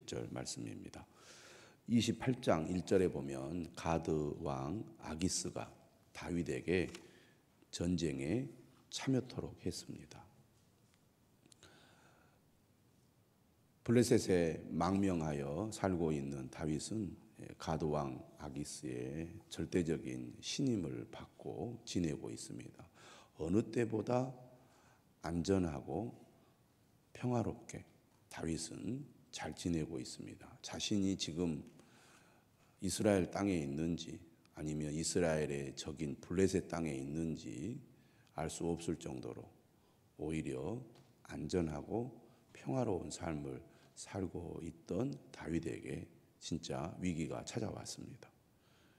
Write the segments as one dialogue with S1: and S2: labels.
S1: 21절 말씀입니다. 28장 1절에 보면 가드 왕 아기스가 다윗에게 전쟁에 참여토록 했습니다. 블레셋에 망명하여 살고 있는 다윗은 가드 왕 아기스의 절대적인 신임을 받고 지내고 있습니다. 어느 때보다 안전하고 평화롭게 다윗은 잘 지내고 있습니다. 자신이 지금 이스라엘 땅에 있는지 아니면 이스라엘의 적인 블레셋 땅에 있는지 알 수 없을 정도로 오히려 안전하고 평화로운 삶을 살고 있던 다윗에게 진짜 위기가 찾아왔습니다.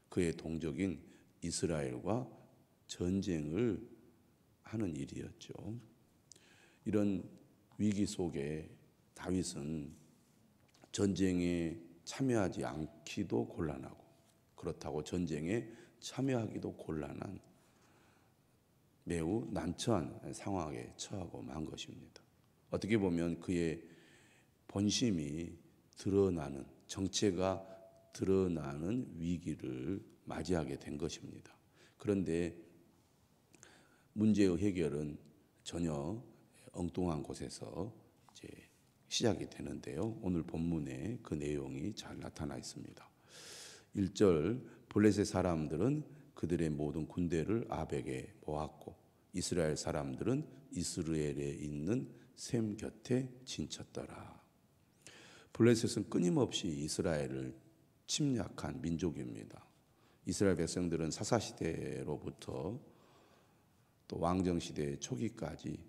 S1: 그의 동족인 이스라엘과 전쟁을 하는 일이었죠. 이런 위기 속에 다윗은 전쟁에 참여하지 않기도 곤란하고 그렇다고 전쟁에 참여하기도 곤란한 매우 난처한 상황에 처하고 만 것입니다. 어떻게 보면 그의 본심이 드러나는, 정체가 드러나는 위기를 맞이하게 된 것입니다. 그런데 문제의 해결은 전혀 엉뚱한 곳에서 이제 시작이 되는데요. 오늘 본문에 그 내용이 잘 나타나 있습니다. 1절 블레셋 사람들은 그들의 모든 군대를 아벡에 모았고 이스라엘 사람들은 이스라엘에 있는 셈 곁에 진쳤더라. 블레셋은 끊임없이 이스라엘을 침략한 민족입니다. 이스라엘 백성들은 사사시대로부터 또 왕정시대 초기까지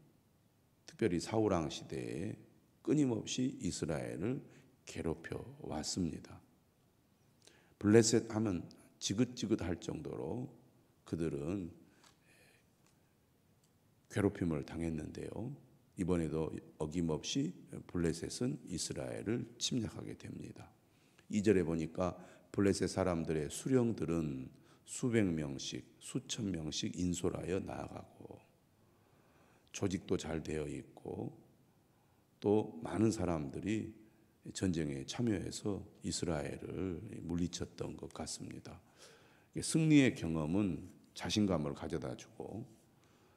S1: 특별히 사울왕 시대에 끊임없이 이스라엘을 괴롭혀 왔습니다. 블레셋 하면 지긋지긋할 정도로 그들은 괴롭힘을 당했는데요. 이번에도 어김없이 블레셋은 이스라엘을 침략하게 됩니다. 2절에 보니까 블레셋 사람들의 수령들은 수백 명씩, 수천 명씩 인솔하여 나아가고 조직도 잘 되어 있고 또 많은 사람들이 전쟁에 참여해서 이스라엘을 물리쳤던 것 같습니다. 승리의 경험은 자신감을 가져다 주고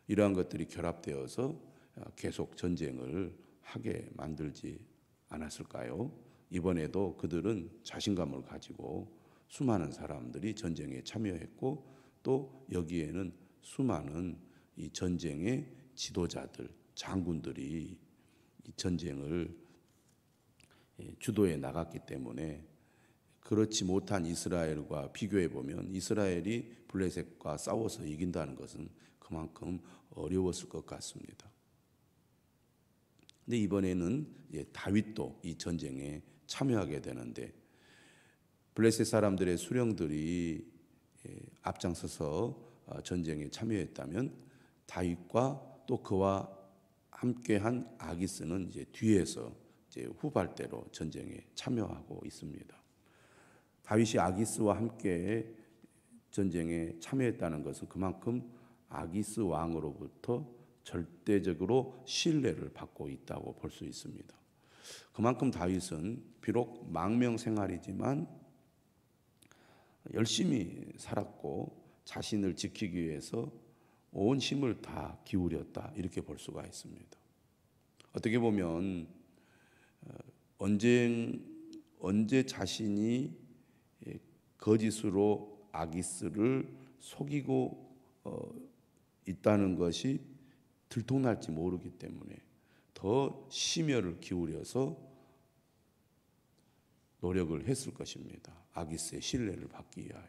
S1: 이러한 것들이 결합되어서 계속 전쟁을 하게 만들지 않았을까요? 이번에도 그들은 자신감을 가지고 수많은 사람들이 전쟁에 참여했고 또 여기에는 수많은 이 전쟁의 지도자들, 장군들이 이 전쟁을 주도해 나갔기 때문에 그렇지 못한 이스라엘과 비교해 보면 이스라엘이 블레셋과 싸워서 이긴다는 것은 그만큼 어려웠을 것 같습니다. 근데 이번에는 다윗도 이 전쟁에 참여하게 되는데 블레셋 사람들의 수령들이 앞장서서 전쟁에 참여했다면 다윗과 또 그와 함께한 아기스는 이제 뒤에서 이제 후발대로 전쟁에 참여하고 있습니다. 다윗이 아기스와 함께 전쟁에 참여했다는 것은 그만큼 아기스 왕으로부터 절대적으로 신뢰를 받고 있다고 볼 수 있습니다. 그만큼 다윗은 비록 망명 생활이지만 열심히 살았고 자신을 지키기 위해서 온 힘을 다 기울였다 이렇게 볼 수가 있습니다. 어떻게 보면 언제 자신이 거짓으로 아기스를 속이고 있다는 것이 들통날지 모르기 때문에 더 심혈을 기울여서 노력을 했을 것입니다. 아기스의 신뢰를 받기 위하여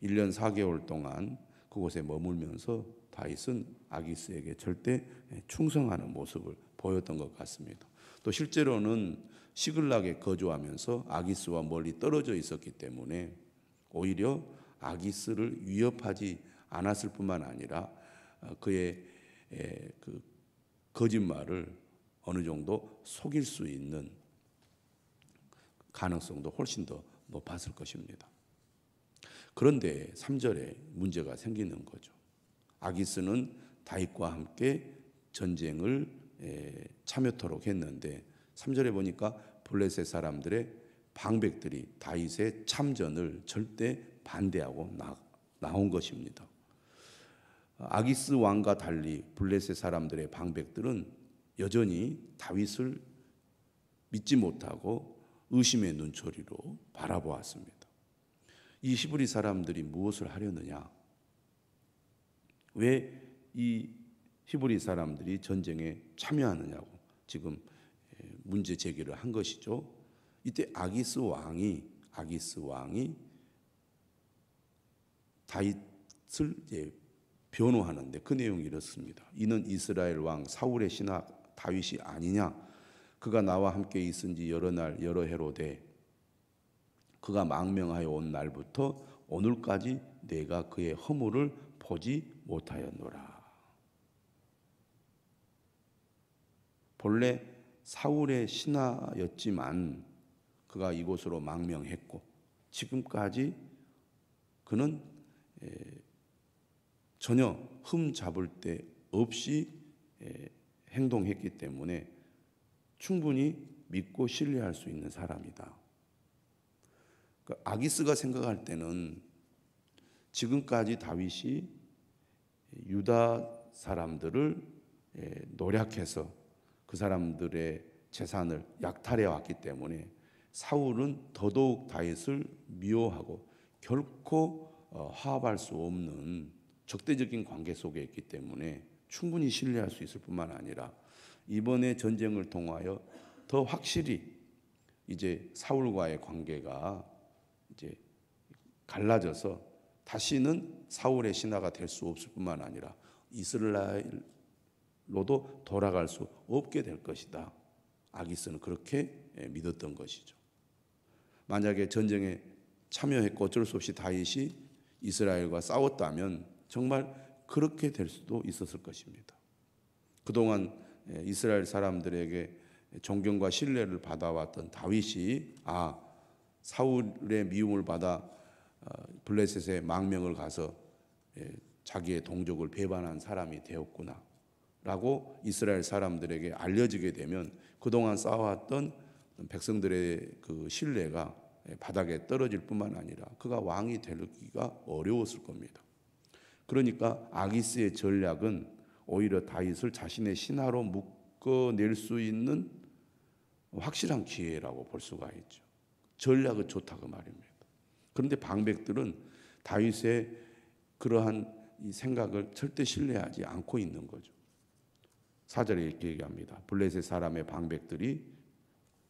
S1: 1년 4개월 동안 그곳에 머물면서 다윗은 아기스에게 절대 충성하는 모습을 보였던 것 같습니다. 또 실제로는 시글락에 거주하면서 아기스와 멀리 떨어져 있었기 때문에 오히려 아기스를 위협하지 않았을 뿐만 아니라 그의 그 거짓말을 어느 정도 속일 수 있는 가능성도 훨씬 더 높았을 것입니다. 그런데 3절에 문제가 생기는 거죠. 아기스는 다윗과 함께 전쟁을 참여토록 했는데 3절에 보니까 블레셋 사람들의 방백들이 다윗의 참전을 절대 반대하고 나온 것입니다. 아기스 왕과 달리 블레셋 사람들의 방백들은 여전히 다윗을 믿지 못하고 의심의 눈초리로 바라보았습니다. 이 히브리 사람들이 무엇을 하려느냐? 왜 이 히브리 사람들이 전쟁에 참여하느냐고 지금 문제 제기를 한 것이죠. 이때 아기스 왕이 다윗을 변호하는데 그 내용이 이렇습니다. 이는 이스라엘 왕 사울의 신하 다윗이 아니냐? 그가 나와 함께 있은 지 여러 날 여러 해로 돼 그가 망명하여 온 날부터 오늘까지 내가 그의 허물을 보지 못하였노라. 본래 사울의 신하였지만 그가 이곳으로 망명했고 지금까지 그는 전혀 흠 잡을 데 없이 행동했기 때문에 충분히 믿고 신뢰할 수 있는 사람이다. 아기스가 생각할 때는 지금까지 다윗이 유다 사람들을 노략해서 그 사람들의 재산을 약탈해 왔기 때문에 사울은 더더욱 다윗을 미워하고 결코 화합할 수 없는 적대적인 관계 속에 있기 때문에 충분히 신뢰할 수 있을 뿐만 아니라 이번에 전쟁을 통하여 더 확실히 이제 사울과의 관계가 이제 갈라져서 다시는 사울의 신하가 될 수 없을 뿐만 아니라 이스라엘로도 돌아갈 수 없게 될 것이다. 아기스는 그렇게 믿었던 것이죠. 만약에 전쟁에 참여했고 어쩔 수 없이 다윗이 이스라엘과 싸웠다면 정말 그렇게 될 수도 있었을 것입니다. 그동안 이스라엘 사람들에게 존경과 신뢰를 받아왔던 다윗이 사울의 미움을 받아 블레셋의 망명을 가서 자기의 동족을 배반한 사람이 되었구나 라고 이스라엘 사람들에게 알려지게 되면 그동안 쌓아왔던 백성들의 그 신뢰가 바닥에 떨어질 뿐만 아니라 그가 왕이 되기가 어려웠을 겁니다. 그러니까 아기스의 전략은 오히려 다윗을 자신의 신하로 묶어낼 수 있는 확실한 기회라고 볼 수가 있죠. 전략은 좋다고 말입니다. 그런데 방백들은 다윗의 그러한 이 생각을 절대 신뢰하지 않고 있는 거죠. 4절에 이렇게 얘기합니다. 블레셋 사람의 방백들이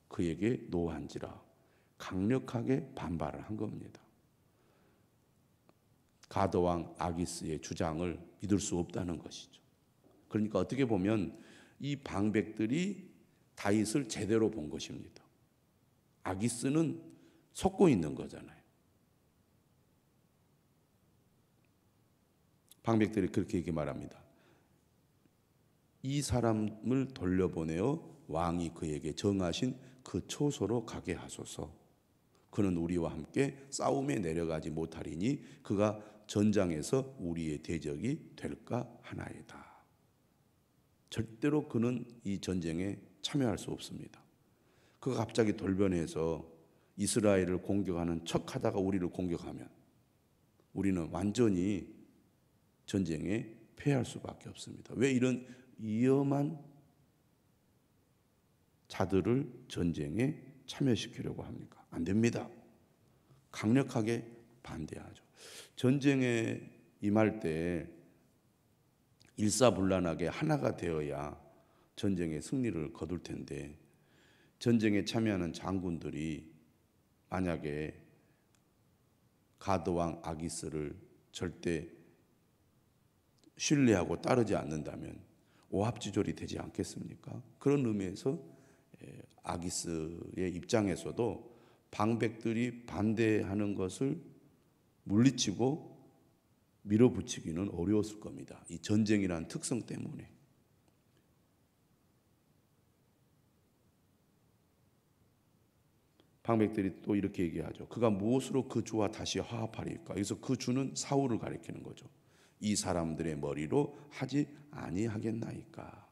S1: 그에게 노한지라 강력하게 반발을 한 겁니다. 가드 왕 아기스의 주장을 믿을 수 없다는 것이죠. 그러니까 어떻게 보면 이 방백들이 다윗을 제대로 본 것입니다. 아기스는 속고 있는 거잖아요. 방백들이 그렇게 얘기 말합니다. 이 사람을 돌려보내어 왕이 그에게 정하신 그 초소로 가게 하소서. 그는 우리와 함께 싸움에 내려가지 못하리니 그가 전장에서 우리의 대적이 될까 하나이다. 절대로 그는 이 전쟁에 참여할 수 없습니다. 그가 갑자기 돌변해서 이스라엘을 공격하는 척하다가 우리를 공격하면 우리는 완전히 전쟁에 패할 수밖에 없습니다. 왜 이런 위험한 자들을 전쟁에 참여시키려고 합니까? 안 됩니다. 강력하게 반대하죠. 전쟁에 임할 때 일사불란하게 하나가 되어야 전쟁의 승리를 거둘 텐데 전쟁에 참여하는 장군들이 만약에 가드왕 아기스를 절대 신뢰하고 따르지 않는다면 오합지졸이 되지 않겠습니까? 그런 의미에서 아기스의 입장에서도 방백들이 반대하는 것을 물리치고 밀어붙이기는 어려웠을 겁니다. 이 전쟁이라는 특성 때문에. 방백들이 또 이렇게 얘기하죠. 그가 무엇으로 그 주와 다시 화합하리까? 여기서 그 주는 사울을 가리키는 거죠. 이 사람들의 머리로 하지 아니하겠나이까.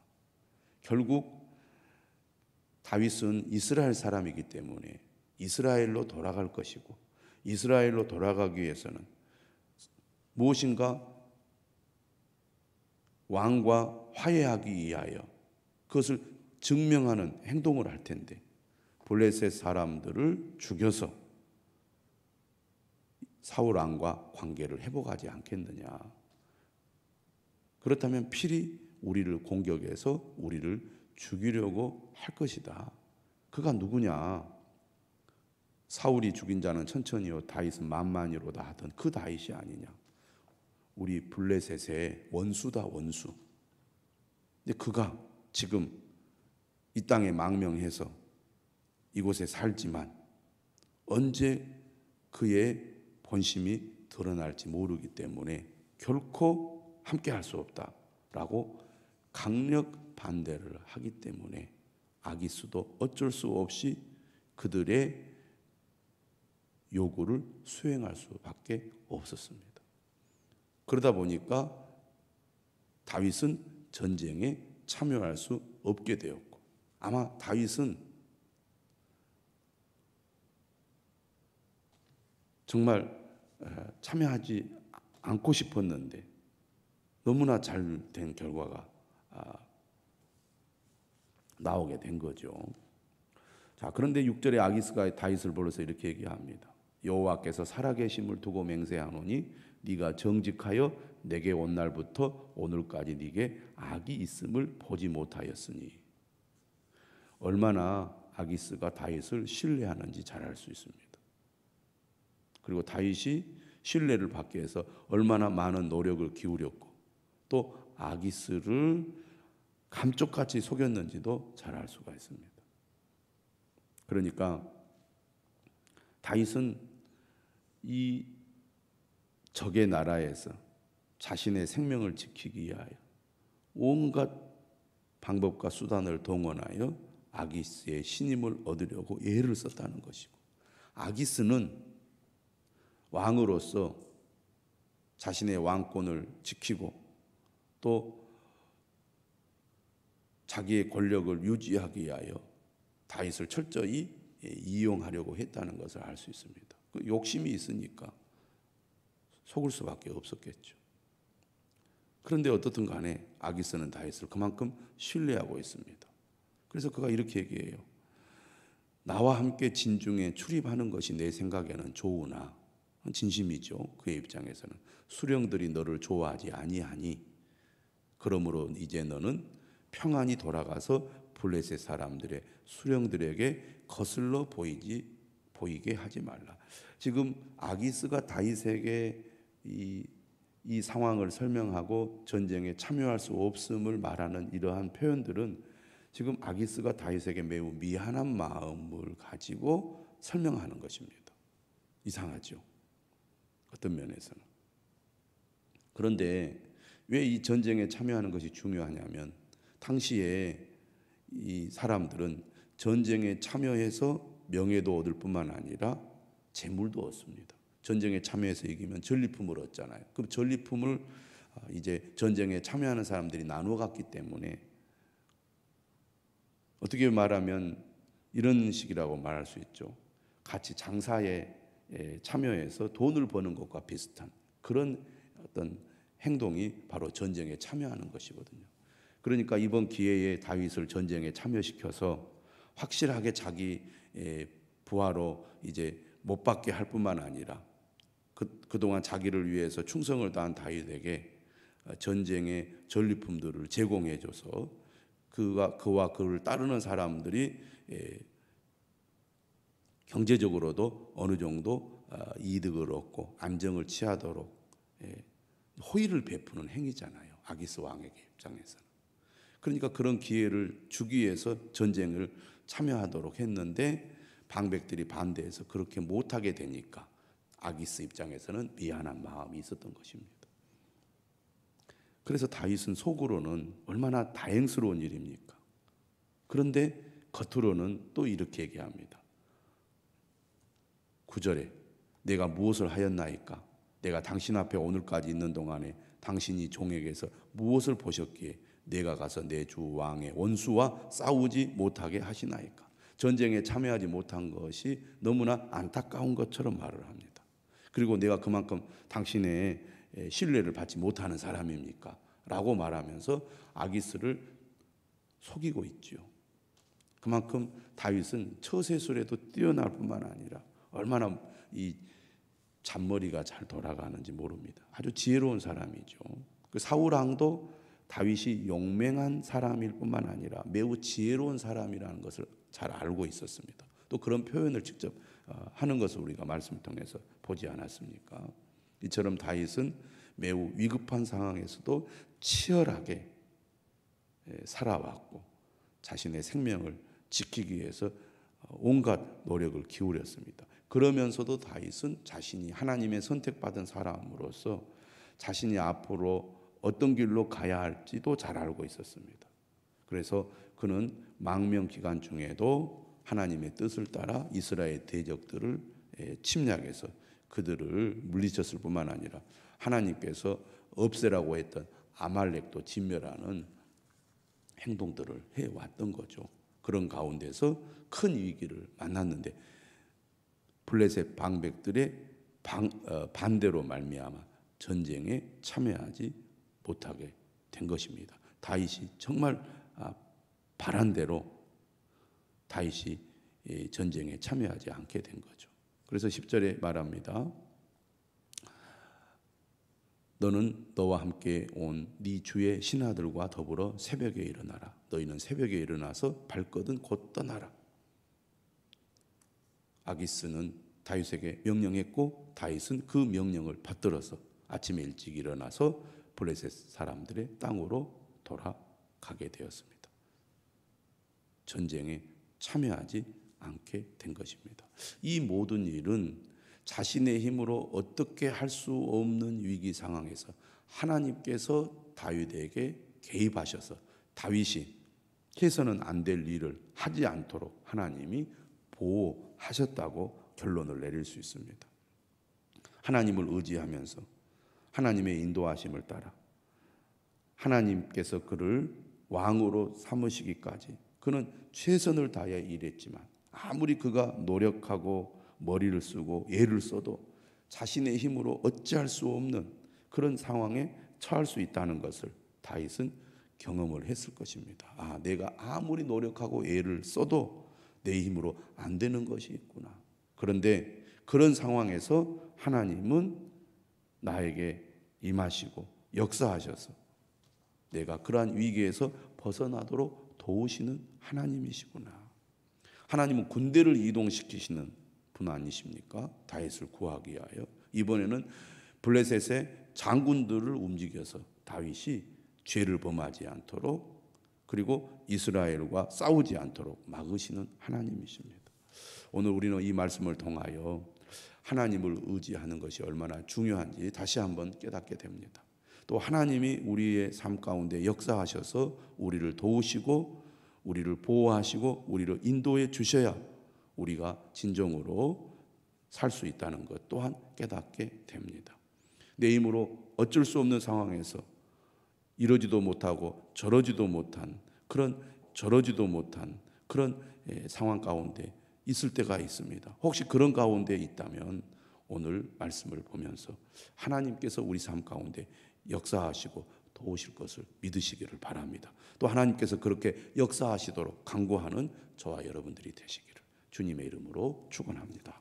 S1: 결국 다윗은 이스라엘 사람이기 때문에 이스라엘로 돌아갈 것이고, 이스라엘로 돌아가기 위해서는 무엇인가 왕과 화해하기 위하여 그것을 증명하는 행동을 할 텐데, 블레셋 사람들을 죽여서 사울 왕과 관계를 회복하지 않겠느냐. 그렇다면 필히 우리를 공격해서 우리를 죽이려고 할 것이다. 그가 누구냐? 사울이 죽인 자는 천천히요 다윗은 만만히로다 하던 그 다윗이 아니냐. 우리 블레셋의 원수다, 원수. 근데 그가 지금 이 땅에 망명해서 이곳에 살지만 언제 그의 본심이 드러날지 모르기 때문에 결코 함께 할 수 없다라고 강력 반대를 하기 때문에 아기스도 어쩔 수 없이 그들의 요구를 수행할 수밖에 없었습니다. 그러다 보니까 다윗은 전쟁에 참여할 수 없게 되었고, 아마 다윗은 정말 참여하지 않고 싶었는데 너무나 잘 된 결과가 나오게 된 거죠. 자, 그런데 6절에 아기스가 다윗을 불러서 이렇게 얘기합니다. 여호와께서 살아계심을 두고 맹세하노니 네가 정직하여 내게 온 날부터 오늘까지 네게 악이 있음을 보지 못하였으니. 얼마나 아기스가 다윗을 신뢰하는지 잘 알 수 있습니다. 그리고 다윗이 신뢰를 받기 위해서 얼마나 많은 노력을 기울였고 또 아기스를 감쪽같이 속였는지도 잘 알 수가 있습니다. 그러니까 다윗은 이 적의 나라에서 자신의 생명을 지키기 위하여 온갖 방법과 수단을 동원하여 아기스의 신임을 얻으려고 애를 썼다는 것이고, 아기스는 왕으로서 자신의 왕권을 지키고 또 자기의 권력을 유지하기 위하여 다윗을 철저히 이용하려고 했다는 것을 알 수 있습니다. 그 욕심이 있으니까 속을 수밖에 없었겠죠. 그런데 어떻든 간에 아기스는 다윗을 그만큼 신뢰하고 있습니다. 그래서 그가 이렇게 얘기해요. 나와 함께 진중에 출입하는 것이 내 생각에는 좋으나, 진심이죠. 그의 입장에서는 수령들이 너를 좋아하지 아니하니 그러므로 이제 너는 평안히 돌아가서 블레셋 사람들의 수령들에게 거슬러 보이게 하지 말라. 지금 아기스가 다윗에게 이 상황을 설명하고 전쟁에 참여할 수 없음을 말하는 이러한 표현들은 지금 아기스가 다윗에게 매우 미안한 마음을 가지고 설명하는 것입니다. 이상하죠? 어떤 면에서는. 그런데 왜 이 전쟁에 참여하는 것이 중요하냐면, 당시에 이 사람들은 전쟁에 참여해서 명예도 얻을 뿐만 아니라 재물도 얻습니다. 전쟁에 참여해서 이기면 전리품을 얻잖아요. 그럼 전리품을 이제 전쟁에 참여하는 사람들이 나누어 갔기 때문에 어떻게 말하면 이런 식이라고 말할 수 있죠. 같이 장사에 참여해서 돈을 버는 것과 비슷한 그런 어떤 행동이 바로 전쟁에 참여하는 것이거든요. 그러니까 이번 기회에 다윗을 전쟁에 참여시켜서 확실하게 자기 부하로 이제 못 받게 할 뿐만 아니라 그동안 자기를 위해서 충성을 다한 다윗에게 전쟁의 전리품들을 제공해줘서 그와 그를 따르는 사람들이 경제적으로도 어느 정도 이득을 얻고 안정을 취하도록 호의를 베푸는 행위잖아요. 아기스 왕에게 입장에서는. 그러니까 그런 기회를 주기 위해서 전쟁을 참여하도록 했는데 방백들이 반대해서 그렇게 못하게 되니까 아기스 입장에서는 미안한 마음이 있었던 것입니다. 그래서 다윗은 속으로는 얼마나 다행스러운 일입니까? 그런데 겉으로는 또 이렇게 얘기합니다. 9절에 내가 무엇을 하였나이까? 내가 당신 앞에 오늘까지 있는 동안에 당신이 종에게서 무엇을 보셨기에 내가 가서 내 주 왕의 원수와 싸우지 못하게 하시나이까. 전쟁에 참여하지 못한 것이 너무나 안타까운 것처럼 말을 합니다. 그리고 내가 그만큼 당신의 신뢰를 받지 못하는 사람입니까? 라고 말하면서 아기스를 속이고 있지요. 그만큼 다윗은 처세술에도 뛰어날 뿐만 아니라 얼마나 이 잔머리가 잘 돌아가는지 모릅니다. 아주 지혜로운 사람이죠. 그 사울 왕도 다윗이 용맹한 사람일 뿐만 아니라 매우 지혜로운 사람이라는 것을 잘 알고 있었습니다. 또 그런 표현을 직접 하는 것을 우리가 말씀을 통해서 보지 않았습니까? 이처럼 다윗은 매우 위급한 상황에서도 치열하게 살아왔고 자신의 생명을 지키기 위해서 온갖 노력을 기울였습니다. 그러면서도 다윗은 자신이 하나님의 선택받은 사람으로서 자신이 앞으로 어떤 길로 가야 할지도 잘 알고 있었습니다. 그래서 그는 망명 기간 중에도 하나님의 뜻을 따라 이스라엘 대적들을 침략해서 그들을 물리쳤을 뿐만 아니라 하나님께서 없애라고 했던 아말렉도 진멸하는 행동들을 해왔던 거죠. 그런 가운데서 큰 위기를 만났는데 블레셋 방백들의 반대로 말미암아 전쟁에 참여하지 못하게 된 것입니다. 다윗이 정말 바란 대로 다윗이 전쟁에 참여하지 않게 된 거죠. 그래서 10절에 말합니다. 너는 너와 함께 온 네 주의 신하들과 더불어 새벽에 일어나라. 너희는 새벽에 일어나서 발거든 곧 떠나라. 아기스는 다윗에게 명령했고 다윗은 그 명령을 받들어서 아침에 일찍 일어나서 블레셋 사람들의 땅으로 돌아가게 되었습니다. 전쟁에 참여하지 않게 된 것입니다. 이 모든 일은 자신의 힘으로 어떻게 할 수 없는 위기 상황에서 하나님께서 다윗에게 개입하셔서 다윗이 해서는 안 될 일을 하지 않도록 하나님이 보호하셨다고 결론을 내릴 수 있습니다. 하나님을 의지하면서 하나님의 인도하심을 따라 하나님께서 그를 왕으로 삼으시기까지 그는 최선을 다해 일했지만 아무리 그가 노력하고 머리를 쓰고 애를 써도 자신의 힘으로 어찌할 수 없는 그런 상황에 처할 수 있다는 것을 다윗은 경험을 했을 것입니다. 내가 아무리 노력하고 애를 써도 내 힘으로 안 되는 것이 있구나. 그런데 그런 상황에서 하나님은 나에게 임하시고 역사하셔서 내가 그러한 위기에서 벗어나도록 도우시는 하나님이시구나. 하나님은 군대를 이동시키시는 분 아니십니까? 다윗을 구하기 위하여. 이번에는 블레셋의 장군들을 움직여서 다윗이 죄를 범하지 않도록 그리고 이스라엘과 싸우지 않도록 막으시는 하나님이십니다. 오늘 우리는 이 말씀을 통하여 하나님을 의지하는 것이 얼마나 중요한지 다시 한번 깨닫게 됩니다. 또 하나님이 우리의 삶 가운데 역사하셔서 우리를 도우시고 우리를 보호하시고 우리를 인도해 주셔야 우리가 진정으로 살 수 있다는 것 또한 깨닫게 됩니다. 내 힘으로 어쩔 수 없는 상황에서 이러지도 못하고 저러지도 못한 그런 상황 가운데 있을 때가 있습니다. 혹시 그런 가운데 있다면 오늘 말씀을 보면서 하나님께서 우리 삶 가운데 역사하시고 도우실 것을 믿으시기를 바랍니다. 또 하나님께서 그렇게 역사하시도록 간구하는 저와 여러분들이 되시기를 주님의 이름으로 축원합니다.